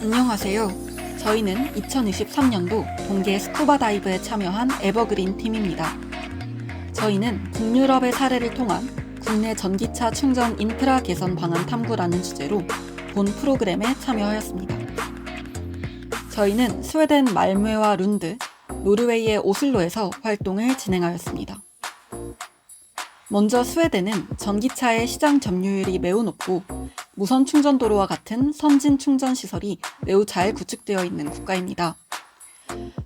안녕하세요. 저희는 2023년도 동계 스쿠바 다이브에 참여한 에버그린 팀입니다. 저희는 북유럽의 사례를 통한 국내 전기차 충전 인프라 개선 방안 탐구라는 주제로 본 프로그램에 참여하였습니다. 저희는 스웨덴 말메와 룬드, 노르웨이의 오슬로에서 활동을 진행하였습니다. 먼저 스웨덴은 전기차의 시장 점유율이 매우 높고 무선 충전도로와 같은 선진 충전 시설이 매우 잘 구축되어 있는 국가입니다.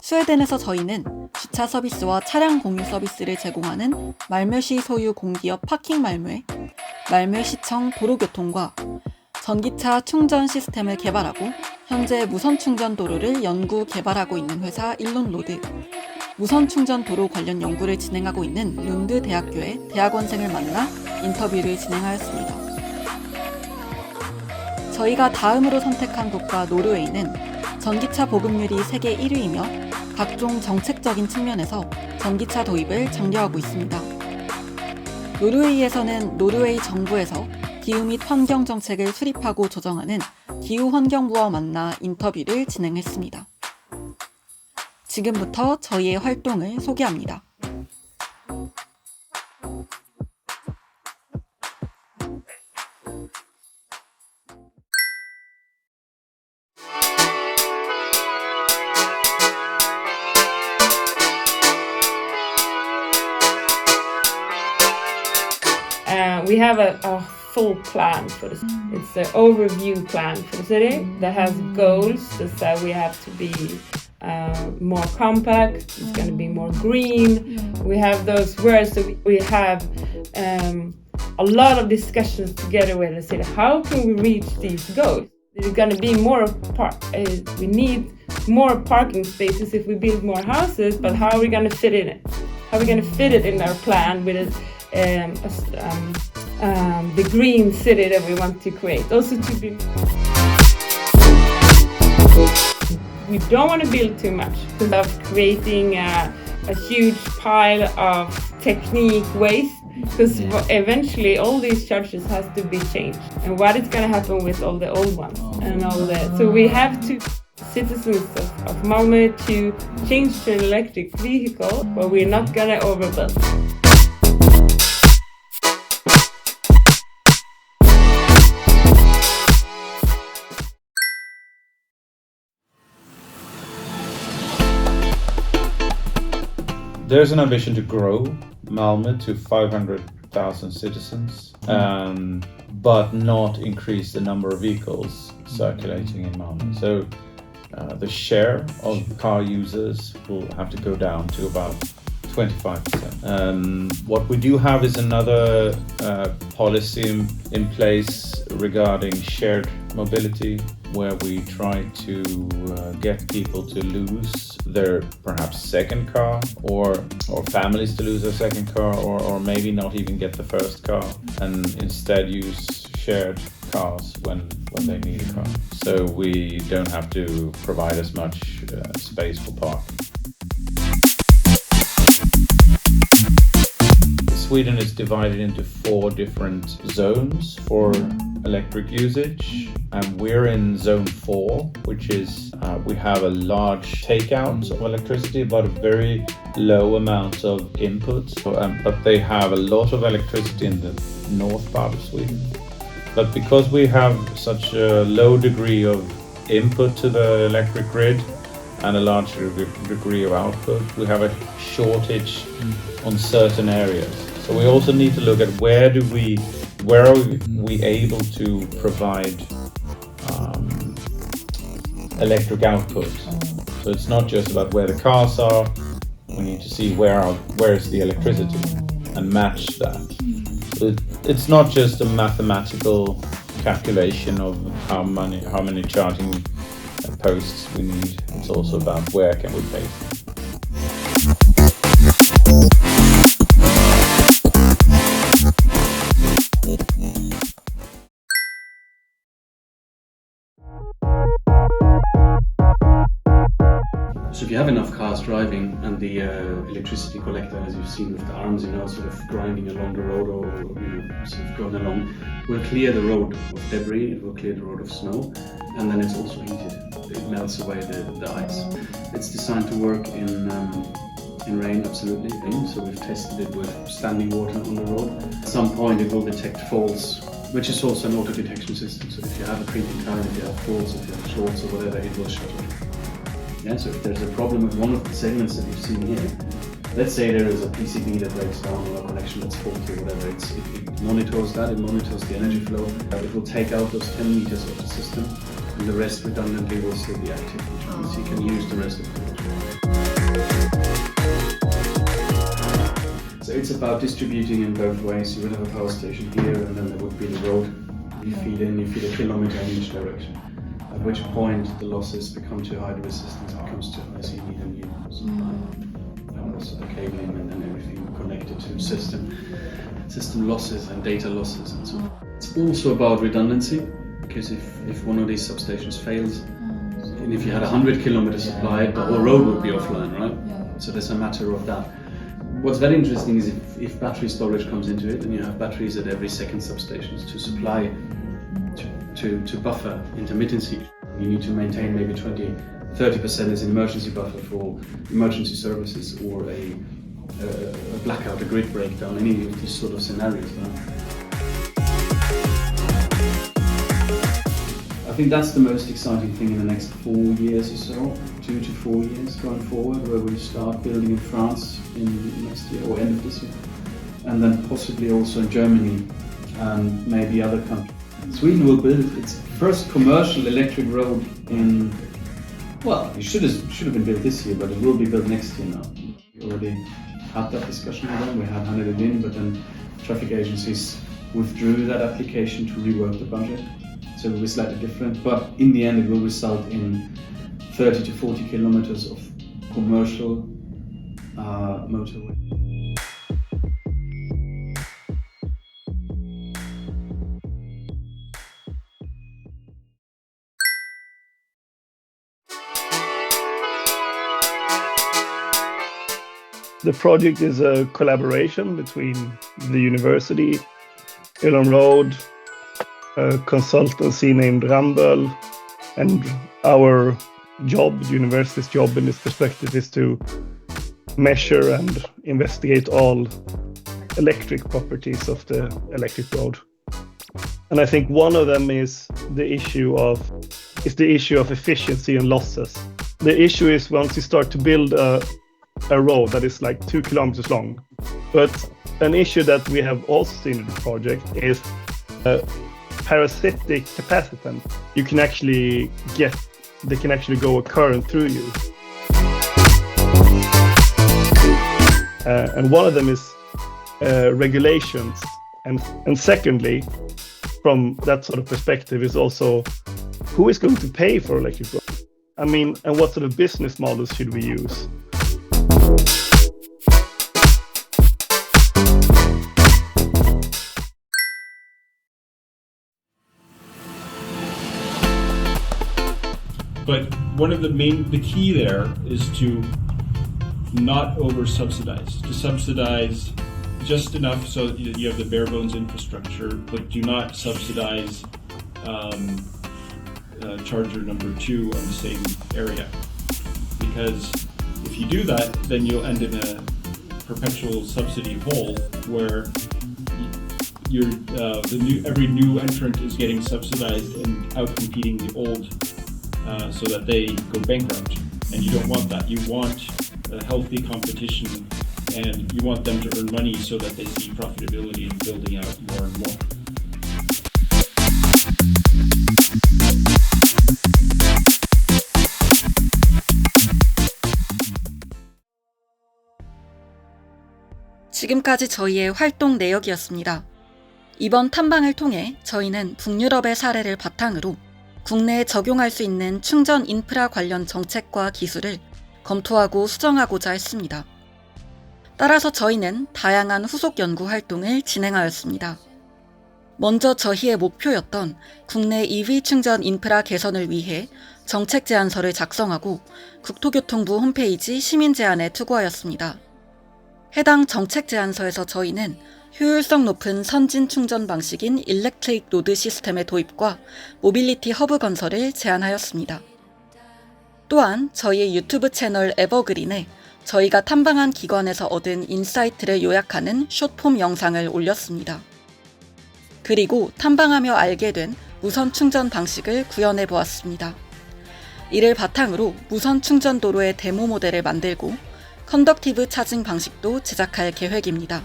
스웨덴에서 저희는 주차 서비스와 차량 공유 서비스를 제공하는 말메시 소유 공기업 파킹 말메, 말메시청 도로교통과 전기차 충전 시스템을 개발하고 현재 무선 충전 도로를 연구 개발하고 있는 회사 일론로드, 무선 충전 도로 관련 연구를 진행하고 있는 룬드 대학교의 대학원생을 만나 인터뷰를 진행하였습니다. 저희가 다음으로 선택한 국가 노르웨이는 전기차 보급률이 세계 1위이며 각종 정책적인 측면에서 전기차 도입을 장려하고 있습니다. 노르웨이에서는 노르웨이 정부에서 기후 및 환경 정책을 수립하고 조정하는 기후환경부와 만나 인터뷰를 진행했습니다. 지금부터 저희의 활동을 소개합니다. We have a full plan for this. It's an overview plan for the city that has goals that we have to be more compact, it's going to be more green. We have those words that we have a lot of discussions together with the city. How can we reach these goals? There's going to be more we need more parking spaces if we build more houses, but how are we going to fit in it? How are we going to fit it in our plan with the green city that we want to create? Also to be, we don't want to build too much because of creating a huge pile of technique waste, because eventually all these charges has to be changed, and what is going to happen with all the old ones and all that. So we have to citizens of Malmö to change to an electric vehicle, but we're not going to overbuild. There's an ambition to grow Malmö to 500,000 citizens, but not increase the number of vehicles circulating in Malmö. So the share of car users will have to go down to about 25%. What we do have is another policy in place regarding shared mobility, where we try to get people to lose their perhaps second car, or families to lose their second car, or maybe not even get the first car, and instead use shared cars when they need a car. So we don't have to provide as much space for parking. Sweden is divided into 4 different zones for electric usage, and we're in zone 4, which is we have a large takeout of electricity but a very low amount of input, but they have a lot of electricity in the north part of Sweden. But because we have such a low degree of input to the electric grid and a large degree of output, we have a shortage on certain areas. So we also need to look at where are we able to provide electric output. So it's not just about where the cars are, we need to see where is the electricity and match that. It's not just a mathematical calculation of how many charging posts we need, it's also about where can we place them. So if you have enough cars driving and the electricity collector, as you've seen with the arms, sort of grinding along the road or So we've gone along. We'll clear the road of debris, it will clear the road of snow, and then it's also heated. It melts away the ice. It's designed to work in rain, absolutely. So we've tested it with standing water on the road. At some point it will detect faults, which is also an auto detection system. So if you have a creeping tire, if you have faults, if you have shorts or whatever, it will shut off. Yeah, so if there's a problem with one of the segments that you've seen here, let's say there is a PCB that breaks down or a connection that's faulty or whatever, it monitors that, it monitors the energy flow. It will take out those 10 meters of the system, and the rest redundantly will still be active, which means you can use the rest of the network. So it's about distributing in both ways. You will have a power station here, and then there would be the road. You feed a kilometer in each direction. At which point the losses become too high, the resistance becomes too high, so you need a new supply. And also the cabling and then everything connected to system losses and data losses and so on. It's also about redundancy, because if one of these substations fails, and if you had a 100 kilometer supply, the whole road would be offline, right? So there's a matter of that. What's very interesting is if battery storage comes into it, and you have batteries at every second substations to supply, to buffer intermittency, you need to maintain maybe 20-30% as an emergency buffer for emergency services or a blackout, a grid breakdown, any of these sort of scenarios. I think that's the most exciting thing in the next 4 years or so, 2 to 4 years going forward, where we start building in France in next year or end of this year, and then possibly also in Germany and maybe other countries. Sweden will build its first commercial electric road in, well, it should have been built this year, but it will be built next year now. We already had that discussion with them, we had handed it in, but then traffic agencies withdrew that application to rework the budget. So it will be slightly different, but in the end it will result in 30 to 40 kilometers of commercial motorway. The project is a collaboration between the university, Elon Road, a consultancy named Ramböll, and our job, the university's job in this perspective, is to measure and investigate all electric properties of the electric road. And I think one of them is the issue of efficiency and losses. The issue is once you start to build a road that is like 2 kilometers long. But an issue that we have also seen in the project is a parasitic capacitant. They can actually go a current through you. And one of them is regulations. And secondly, from that sort of perspective is also who is going to pay for electric roads? I mean, and what sort of business models should we use? But one of the key there is to not over-subsidize, to subsidize just enough so that you have the bare bones infrastructure, but do not subsidize charger number 2 on the same area. Because if you do that, then you'll end in a perpetual subsidy hole where every new entrant is getting subsidized and out-competing the old so that they go bankrupt. And you don't want that. You want a healthy competition, and you want them to earn money so that they see profitability in building out more and more. 지금까지 저희의 활동 내역이었습니다. 이번 탐방을 통해 저희는 북유럽의 사례를 바탕으로 국내에 적용할 수 있는 충전 인프라 관련 정책과 기술을 검토하고 수정하고자 했습니다. 따라서 저희는 다양한 후속 연구 활동을 진행하였습니다. 먼저 저희의 목표였던 국내 EV 충전 인프라 개선을 위해 정책 제안서를 작성하고 국토교통부 홈페이지 시민 제안에 투고하였습니다. 해당 정책 제안서에서 저희는 효율성 높은 선진 충전 방식인 일렉트릭 노드 시스템의 도입과 모빌리티 허브 건설을 제안하였습니다. 또한 저희의 유튜브 채널 에버그린에 저희가 탐방한 기관에서 얻은 인사이트를 요약하는 숏폼 영상을 올렸습니다. 그리고 탐방하며 알게 된 무선 충전 방식을 구현해 보았습니다. 이를 바탕으로 무선 충전 도로의 데모 모델을 만들고 컨덕티브 차징 방식도 제작할 계획입니다.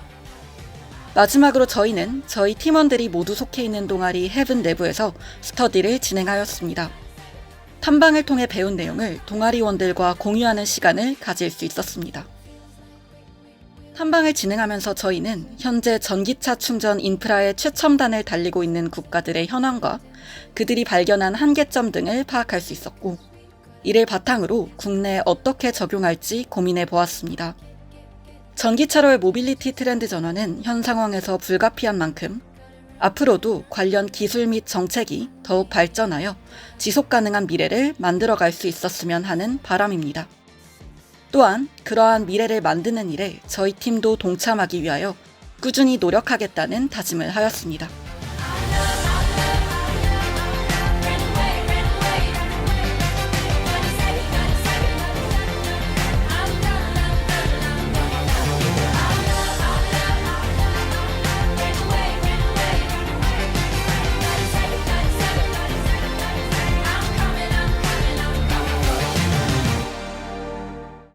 마지막으로 저희는 저희 팀원들이 모두 속해 있는 동아리 헤븐 내부에서 스터디를 진행하였습니다. 탐방을 통해 배운 내용을 동아리원들과 공유하는 시간을 가질 수 있었습니다. 탐방을 진행하면서 저희는 현재 전기차 충전 인프라의 최첨단을 달리고 있는 국가들의 현황과 그들이 발견한 한계점 등을 파악할 수 있었고, 이를 바탕으로 국내에 어떻게 적용할지 고민해 보았습니다. 전기차로의 모빌리티 트렌드 전환은 현 상황에서 불가피한 만큼 앞으로도 관련 기술 및 정책이 더욱 발전하여 지속 가능한 미래를 만들어갈 수 있었으면 하는 바람입니다. 또한 그러한 미래를 만드는 일에 저희 팀도 동참하기 위하여 꾸준히 노력하겠다는 다짐을 하였습니다.